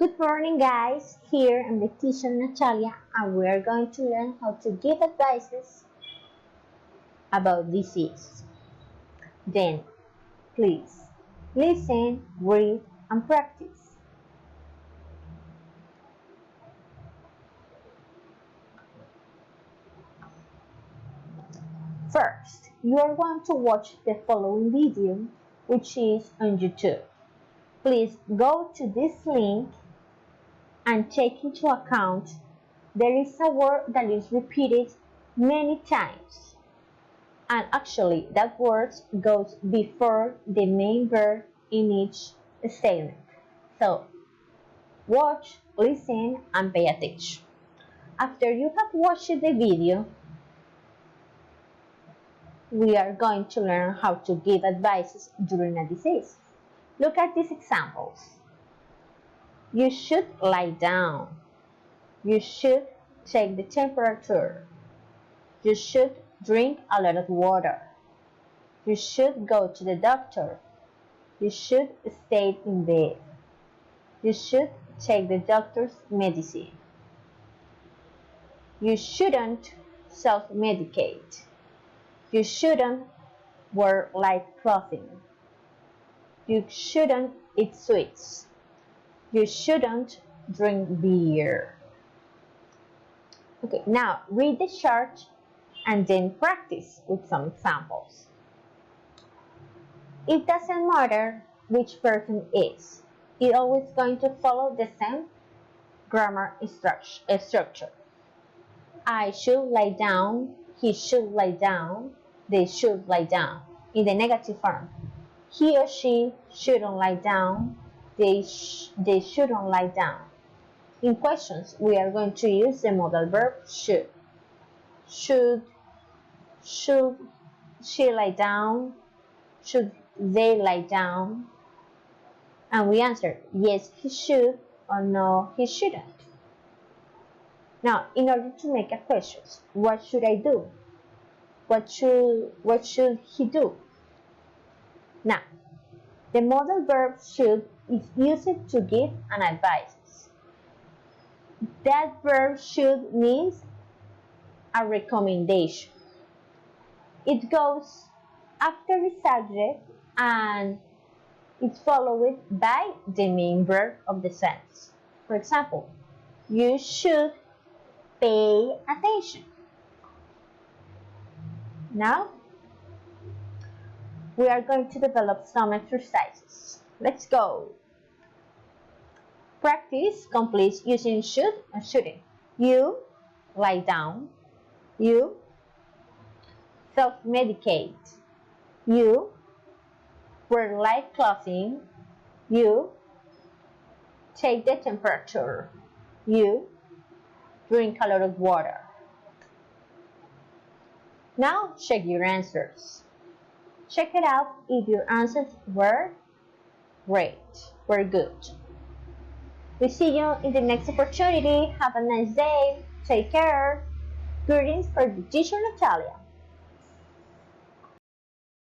Good morning, guys. Here I'm the teacher Natalia, and we are going to learn how to give advices about disease. Then, please listen, read, and practice. First, you are going to watch the following video, which is on YouTube. Please go to this link and take into account there is a word that is repeated many times. And actually, that word goes before the main verb in each statement. So, watch, listen, and pay attention. After you have watched the video, we are going to learn how to give advices during a disease. Look at these examples. You should lie down. You should check the temperature. You should drink a lot of water. You should go to the doctor. You should stay in bed. You should take the doctor's medicine. You shouldn't self-medicate. You shouldn't wear light clothing. You shouldn't eat sweets. You shouldn't drink beer. Okay, now read the chart and then practice with some examples. It doesn't matter which person is. It's always going to follow the same grammar structure. I should lie down, he should lie down, they should lie down. In the negative form, he or she shouldn't lie down, they shouldn't lie down. In questions, we are going to use the modal verb should. Should she lie down? Should they lie down? And we answer, yes, he should, or no, he shouldn't. Now, in order to make a question, what should I do? What should he do? Now, the modal verb should is used to give an advice. That verb should means a recommendation. It goes after the subject and it's followed by the main verb of the sentence. For example, you should pay attention. Now, we are going to develop some exercises. Let's go. Practice complete using should and shouldn't. You lie down. You self-medicate. You wear light clothing. You take the temperature. You drink a lot of water. Now check your answers. Check it out if your answers were great, were good. We see you in the next opportunity. Have a nice day. Take care. Greetings for the teacher Natalia.